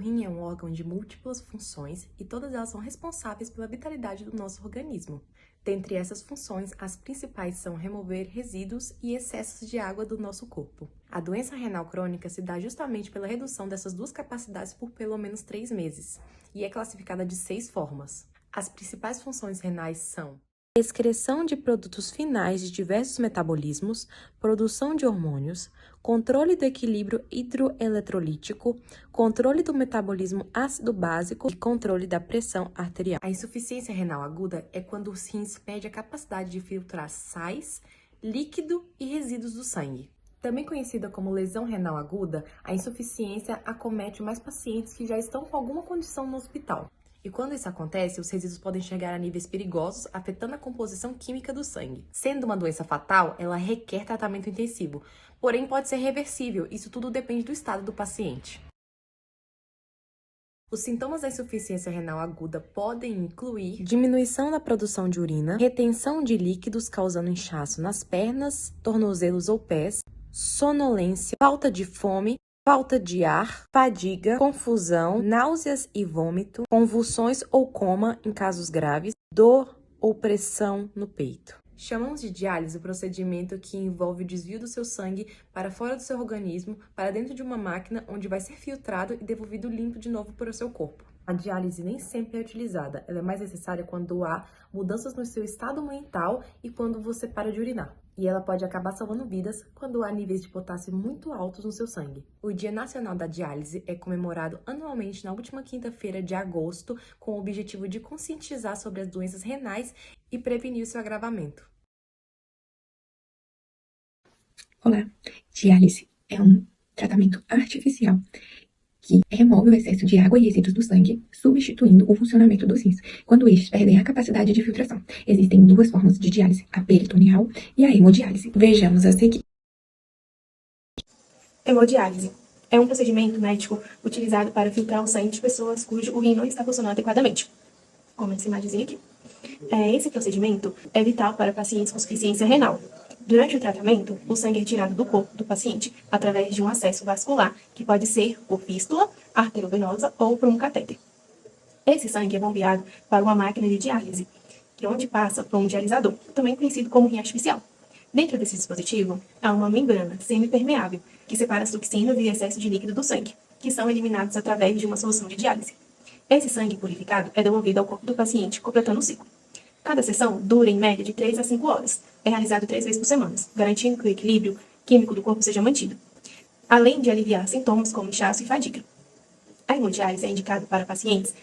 rim é um órgão de múltiplas funções e todas elas são responsáveis pela vitalidade do nosso organismo. Dentre essas funções, as principais são remover resíduos e excessos de água do nosso corpo. A doença renal crônica se dá justamente pela redução dessas duas capacidades por pelo menos 3 meses e é classificada de 6 formas. As principais funções renais são excreção de produtos finais de diversos metabolismos, produção de hormônios, controle do equilíbrio hidroeletrolítico, controle do metabolismo ácido-básico e controle da pressão arterial. A insuficiência renal aguda é quando os rins perdem a capacidade de filtrar sais, líquido e resíduos do sangue. Também conhecida como lesão renal aguda, a insuficiência acomete mais pacientes que já estão com alguma condição no hospital. E quando isso acontece, os resíduos podem chegar a níveis perigosos, afetando a composição química do sangue. Sendo uma doença fatal, ela requer tratamento intensivo, porém pode ser reversível, isso tudo depende do estado do paciente. Os sintomas da insuficiência renal aguda podem incluir diminuição da produção de urina, retenção de líquidos causando inchaço nas pernas, tornozelos ou pés, sonolência, falta de fome, falta de ar, fadiga, confusão, náuseas e vômito, convulsões ou coma em casos graves, dor ou pressão no peito. Chamamos de diálise o procedimento que envolve o desvio do seu sangue para fora do seu organismo, para dentro de uma máquina onde vai ser filtrado e devolvido limpo de novo para o seu corpo. A diálise nem sempre é utilizada, ela é mais necessária quando há mudanças no seu estado mental e quando você para de urinar. E ela pode acabar salvando vidas quando há níveis de potássio muito altos no seu sangue. O Dia Nacional da Diálise é comemorado anualmente na última quinta-feira de agosto com o objetivo de conscientizar sobre as doenças renais e prevenir o seu agravamento. Olá, diálise é um tratamento artificial que remove o excesso de água e resíduos do sangue, substituindo o funcionamento dos rins, quando estes perdem a capacidade de filtração. Existem 2 formas de diálise, a peritoneal e a hemodiálise. Vejamos a seguir. Hemodiálise é um procedimento médico utilizado para filtrar o sangue de pessoas cujo rim não está funcionando adequadamente, como essa imagenzinha aqui. Esse procedimento é vital para pacientes com insuficiência renal. Durante o tratamento, o sangue é retirado do corpo do paciente através de um acesso vascular, que pode ser por fístula, arterovenosa ou por um catéter. Esse sangue é bombeado para uma máquina de diálise, que é onde passa por um dialisador, também conhecido como rim artificial. Dentro desse dispositivo, há uma membrana semipermeável, que separa as toxinas e excesso de líquido do sangue, que são eliminados através de uma solução de diálise. Esse sangue purificado é devolvido ao corpo do paciente, completando o ciclo. Cada sessão dura, em média, de 3 a 5 horas. É realizado 3 vezes por semana, garantindo que o equilíbrio químico do corpo seja mantido, além de aliviar sintomas como inchaço e fadiga. A hemodiálise é indicada para pacientes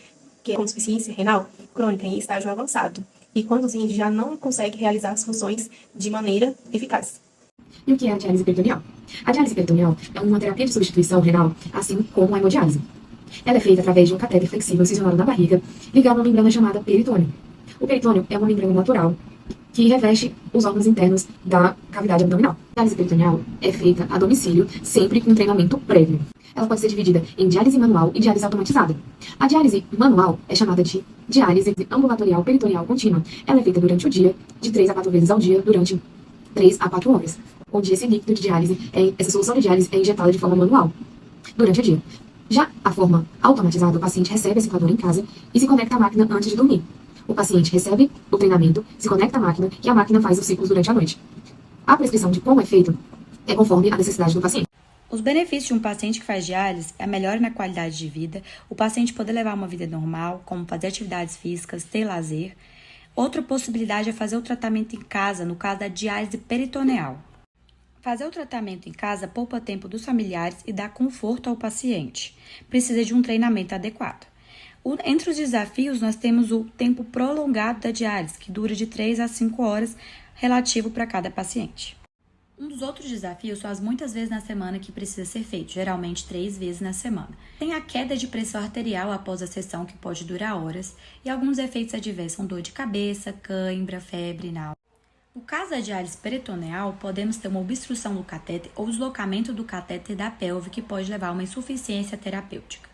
com insuficiência renal crônica em estágio avançado e quando os rins já não conseguem realizar as funções de maneira eficaz. E o que é a diálise peritoneal? A diálise peritoneal é uma terapia de substituição renal, assim como a hemodiálise. Ela é feita através de um catéter flexível incisionado na barriga, ligado a uma membrana chamada peritônio. O peritônio é uma membrana natural que reveste os órgãos internos da cavidade abdominal. A diálise peritoneal é feita a domicílio, sempre com treinamento prévio. Ela pode ser dividida em diálise manual e diálise automatizada. A diálise manual é chamada de diálise ambulatorial peritoneal contínua. Ela é feita durante o dia, de 3 a 4 vezes ao dia, durante 3 a 4 horas, onde esse líquido de diálise, essa solução de diálise é injetada de forma manual, durante o dia. Já a forma automatizada, o paciente recebe esse coador em casa e se conecta à máquina antes de dormir. O paciente recebe o treinamento, se conecta à máquina e a máquina faz os ciclos durante a noite. A prescrição de como é feito é conforme a necessidade do paciente. Os benefícios de um paciente que faz diálise é a melhora na qualidade de vida, o paciente poder levar uma vida normal, como fazer atividades físicas, ter lazer. Outra possibilidade é fazer o tratamento em casa, no caso da diálise peritoneal. Fazer o tratamento em casa poupa tempo dos familiares e dá conforto ao paciente. Precisa de um treinamento adequado. Entre os desafios, nós temos o tempo prolongado da diálise, que dura de 3 a 5 horas, relativo para cada paciente. Um dos outros desafios são as muitas vezes na semana que precisa ser feito, geralmente 3 vezes na semana. Tem a queda de pressão arterial após a sessão, que pode durar horas, e alguns efeitos adversos são dor de cabeça, cãibra, febre, náusea. No caso da diálise peritoneal, podemos ter uma obstrução do catéter ou deslocamento do catéter da pelve, que pode levar a uma insuficiência terapêutica.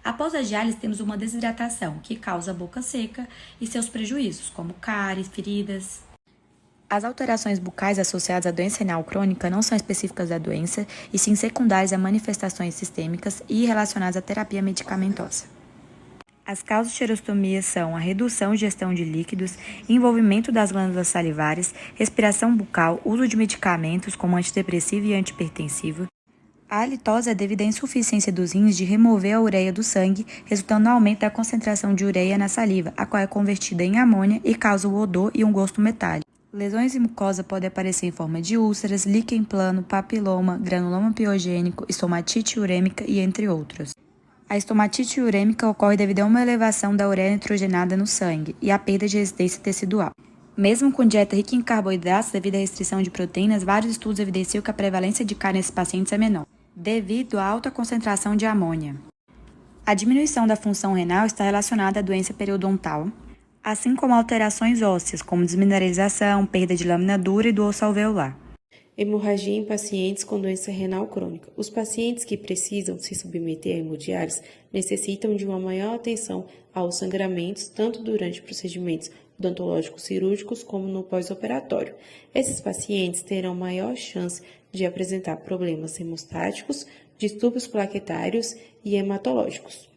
Após a diálise, temos uma desidratação, que causa boca seca e seus prejuízos, como cáries, feridas. As alterações bucais associadas à doença renal crônica não são específicas da doença, e sim secundárias a manifestações sistêmicas e relacionadas à terapia medicamentosa. As causas de xerostomia são a redução e gestão de líquidos, envolvimento das glândulas salivares, respiração bucal, uso de medicamentos como antidepressivo e antihipertensivo. A halitose é devido à insuficiência dos rins de remover a ureia do sangue, resultando no aumento da concentração de ureia na saliva, a qual é convertida em amônia e causa o odor e um gosto metálico. Lesões em mucosa podem aparecer em forma de úlceras, líquen plano, papiloma, granuloma piogênico, estomatite urêmica e entre outros. A estomatite urêmica ocorre devido a uma elevação da ureia nitrogenada no sangue e a perda de resistência tecidual. Mesmo com dieta rica em carboidratos devido à restrição de proteínas, vários estudos evidenciam que a prevalência de cárie nesses pacientes é menor, devido à alta concentração de amônia. A diminuição da função renal está relacionada à doença periodontal, assim como alterações ósseas, como desmineralização, perda de lâmina dura e do osso alveolar. Hemorragia em pacientes com doença renal crônica. Os pacientes que precisam se submeter a hemodiálise necessitam de uma maior atenção aos sangramentos, tanto durante procedimentos odontológicos cirúrgicos como no pós-operatório. Esses pacientes terão maior chance de apresentar problemas hemostáticos, distúrbios plaquetários e hematológicos.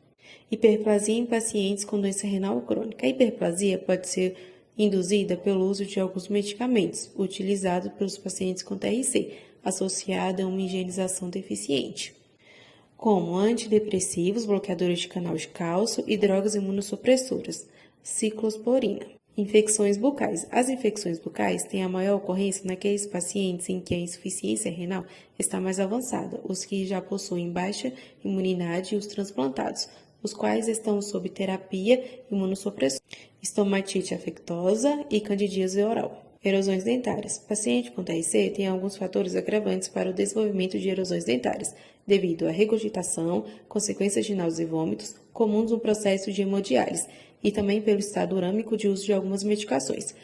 Hiperplasia em pacientes com doença renal crônica. A hiperplasia pode ser induzida pelo uso de alguns medicamentos utilizados pelos pacientes com TRC, associada a uma higienização deficiente, como antidepressivos, bloqueadores de canal de cálcio e drogas imunossupressoras, ciclosporina. Infecções bucais. As infecções bucais têm a maior ocorrência naqueles pacientes em que a insuficiência renal está mais avançada, os que já possuem baixa imunidade e os transplantados, os quais estão sob terapia imunossupressora, estomatite afetosa e candidíase oral. Erosões dentárias. Paciente com TRC tem alguns fatores agravantes para o desenvolvimento de erosões dentárias, devido à regurgitação, consequências de náuseas e vômitos, comuns no processo de hemodiálise, e também pelo estado urâmico de uso de algumas medicações.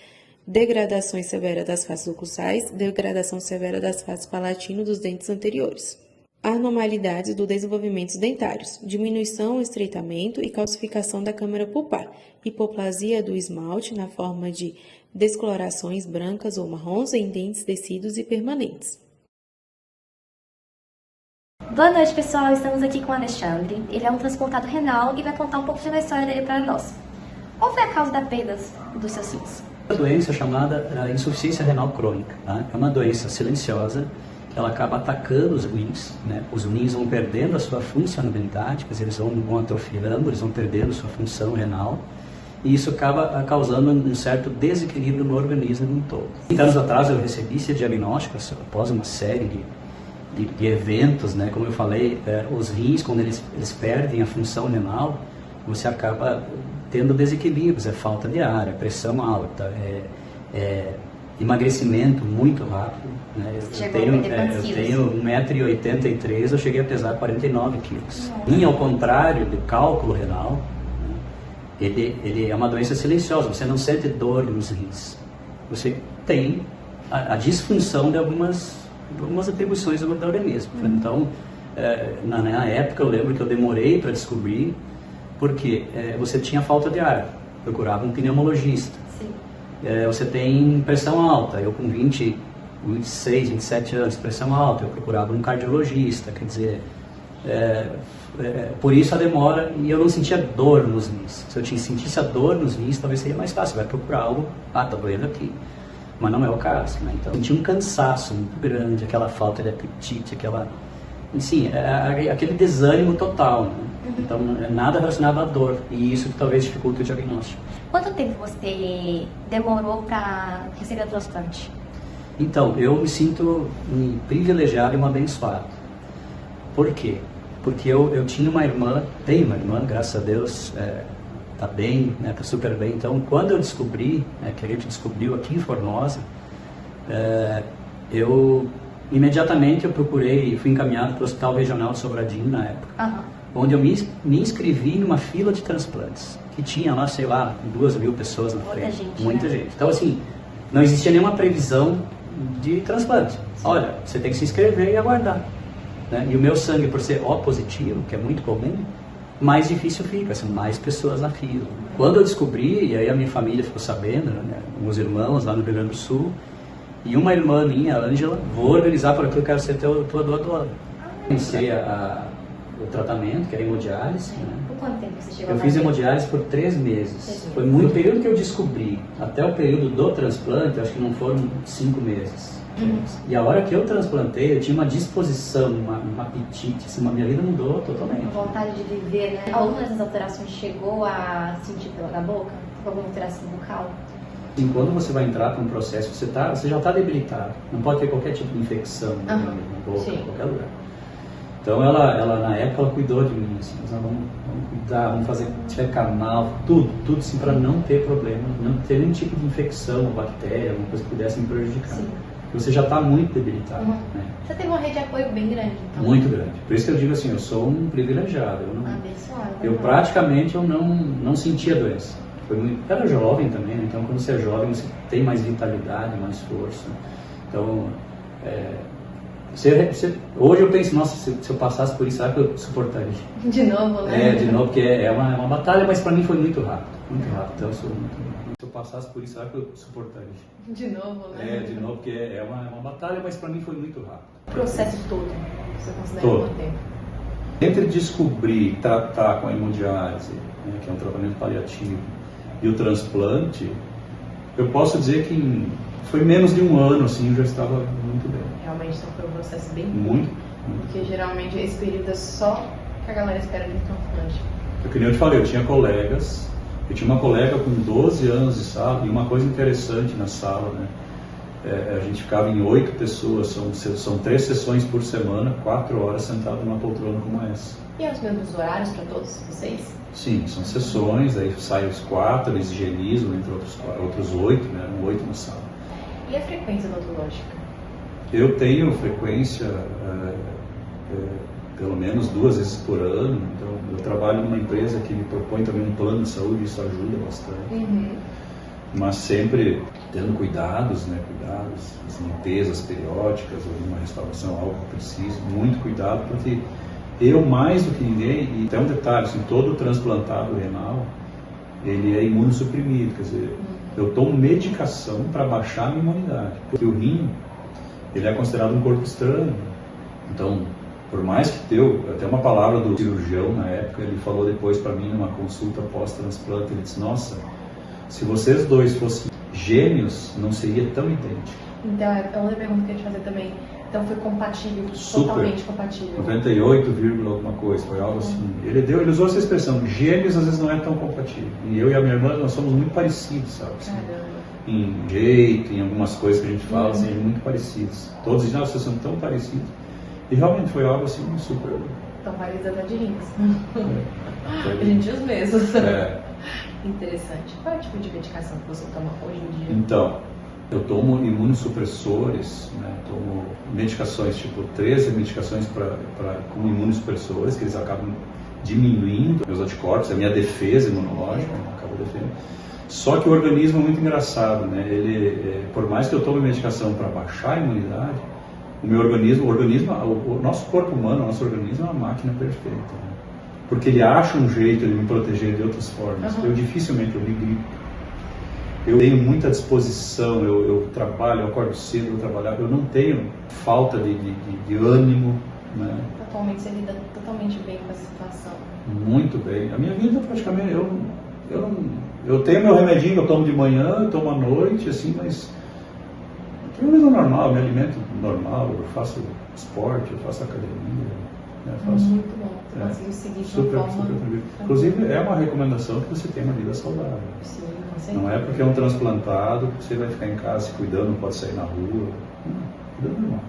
Degradações severas das faces oclusais, degradação severa das faces palatino dos dentes anteriores. Anormalidades do desenvolvimento dentários, diminuição, estreitamento e calcificação da câmara pulpar, hipoplasia do esmalte na forma de descolorações brancas ou marrons em dentes tecidos e permanentes. Boa noite, pessoal. Estamos aqui com o Alexandre. Ele é um transplantado renal e vai contar um pouco da história dele para nós. Qual foi a causa da perda dos seus rins? A doença chamada insuficiência renal crônica, tá? É uma doença silenciosa. Ela acaba atacando os rins, né? Os rins vão perdendo a sua funcionalidade, quer dizer, eles vão atrofiando, eles vão perdendo sua função renal, e isso acaba causando um certo desequilíbrio no organismo como um todo. 30 anos atrás eu recebi esse diagnóstico após uma série de eventos, né? Como eu falei, os rins, quando eles perdem a função renal, você acaba tendo desequilíbrios, falta de ar, pressão alta, emagrecimento muito rápido, né? Eu tenho 1,83 m, eu cheguei a pesar 49 quilos. E ao contrário do cálculo renal, né? ele é uma doença silenciosa, você não sente dor nos rins. Você tem a disfunção de algumas atribuições do organismo. Então, na época eu lembro que eu demorei para descobrir, porque você tinha falta de ar, procurava um pneumologista. Você tem pressão alta, eu com 26, 27 anos, pressão alta, eu procurava um cardiologista, quer dizer, por isso a demora, e eu não sentia dor nos rins. Se eu sentisse a dor nos rins, talvez seria mais fácil, vai procurar algo, tá doendo aqui, mas não é o caso, né? Então eu sentia um cansaço muito grande, aquela falta de apetite, aquele desânimo total, né? Então, nada relacionado à dor, e isso que talvez dificulte o diagnóstico. Quanto tempo você demorou para receber o transplante? Então, eu me sinto privilegiado e um abençoado. Por quê? Porque eu tinha uma irmã, tenho uma irmã, graças a Deus, tá bem, né, tá super bem. Então, quando eu descobri, que a gente descobriu aqui em Formosa, imediatamente eu procurei, fui encaminhado para o Hospital Regional de Sobradinho na época, onde eu me inscrevi numa fila de transplantes, que tinha lá, 2.000 pessoas na frente. Muita gente. Então, assim, não existia nenhuma previsão de transplante. Olha, você tem que se inscrever e aguardar, né? E o meu sangue, por ser O positivo, que é muito comum, mais difícil fica, são mais pessoas na fila. Quando eu descobri, e aí a minha família ficou sabendo, né, meus irmãos lá no Rio Grande do Sul, E uma irmã minha, a Ângela, vou organizar para que eu quero ser tua doadora. Iniciei o tratamento, que era hemodiálise. Né? Por quanto tempo você chegou Eu fiz hemodiálise por 3 meses. Foi muito. O período que eu descobri, até o período do transplante, acho que não foram 5 meses. E a hora que eu transplantei, eu tinha uma disposição, um apetite, assim, minha vida mudou totalmente. Uma vontade de viver, né? Alguma dessas alterações chegou a sentir pela boca? Alguma alteração bucal? Sim, quando você vai entrar com um processo, você já está debilitado. Não pode ter qualquer tipo de infecção na boca, em qualquer lugar. Então ela na época, ela cuidou de mim, assim, vamos cuidar, vamos fazer, tiver canal, tudo assim, para não ter problema, não ter nenhum tipo de infecção, bactéria, alguma coisa que pudesse me prejudicar. Sim. Você já está muito debilitado. Né? Você teve uma rede de apoio bem grande, então? Muito grande. Por isso que eu digo assim, eu sou um privilegiado. Eu praticamente não sentia doença. Era jovem também, né? Então quando você é jovem, você tem mais vitalidade, mais força. Então, hoje eu penso, nossa, se eu passasse por isso, será que eu suportaria? De novo, né? De novo, porque é uma batalha, mas para mim foi muito rápido. Muito rápido, então eu sou muito... Se eu passasse por isso, será que eu suportaria? De novo, né? De novo, porque é uma batalha, mas para mim foi muito rápido. O processo todo, você considera quanto tempo? Entre descobrir, tratar com a hemodiálise, né, que é um tratamento paliativo, e o transplante, eu posso dizer que foi menos de 1 ano, assim, eu já estava muito bem. Realmente, então foi um processo bem muito. Porque geralmente esse período é só que a galera espera de transplante. Que nem eu te falei, eu tinha colegas, eu tinha uma colega com 12 anos de sala, e uma coisa interessante na sala, né? A gente ficava em 8 pessoas, são 3 sessões por semana, 4 horas sentado numa poltrona como essa. E é os mesmos horários para todos vocês? Sim, são sessões, aí saem os 4, eles higienizam entre outros 8, né? Eram 8 na sala. E a frequência odontológica? Eu tenho frequência pelo menos 2 vezes por ano, então eu trabalho numa empresa que me propõe também um plano de saúde, isso ajuda bastante. Mas sempre tendo cuidados, né? As limpezas periódicas, alguma restauração, algo que preciso, muito cuidado, porque eu mais do que ninguém, e até um detalhe, assim, todo transplantado renal, ele é imunossuprimido, quer dizer, eu tomo medicação para baixar a minha imunidade, porque o rim, ele é considerado um corpo estranho, então, por mais que até uma palavra do cirurgião na época, ele falou depois para mim numa consulta pós-transplante, ele disse, nossa, se vocês dois fossem gêmeos, não seria tão idêntico. Então, é outra pergunta que eu ia te fazer também. Então foi compatível, super, totalmente compatível. 98, alguma coisa, foi algo assim. Ele usou essa expressão, gêmeos às vezes não é tão compatível. E eu e a minha irmã, nós somos muito parecidos, sabe? Assim, em jeito, em algumas coisas que a gente fala, assim, muito parecidos. Todos dizem, vocês são tão parecidos. E realmente foi algo assim, super... Então, parecidos até de rins. A gente os mesmos. Interessante. Qual é o tipo de medicação que você toma hoje em dia? Então, eu tomo imunossupressores, né? Tomo medicações, tipo 13 medicações como imunossupressores, que eles acabam diminuindo meus anticorpos, a minha defesa imunológica, acaba defendendo. Só que o organismo é muito engraçado, né? Por mais que eu tome medicação para baixar a imunidade, o nosso corpo humano, o nosso organismo é uma máquina perfeita, né? Porque ele acha um jeito de me proteger de outras formas. Eu dificilmente me gripo. Eu tenho muita disposição, eu trabalho, eu acordo cedo, eu trabalhar, eu não tenho falta de ânimo. Né? Atualmente você lida totalmente bem com essa situação? Muito bem. A minha vida praticamente, eu tenho meu remedinho que eu tomo de manhã, eu tomo à noite, assim, mas eu tenho uma vida normal, eu me alimento normal, eu faço esporte, eu faço academia. Muito bom, você conseguiu seguir super tranquilo. Inclusive, é uma recomendação que você tenha uma vida saudável. Sim, com certeza. Não é porque é um transplantado que você vai ficar em casa se cuidando, não pode sair na rua. Vida normal.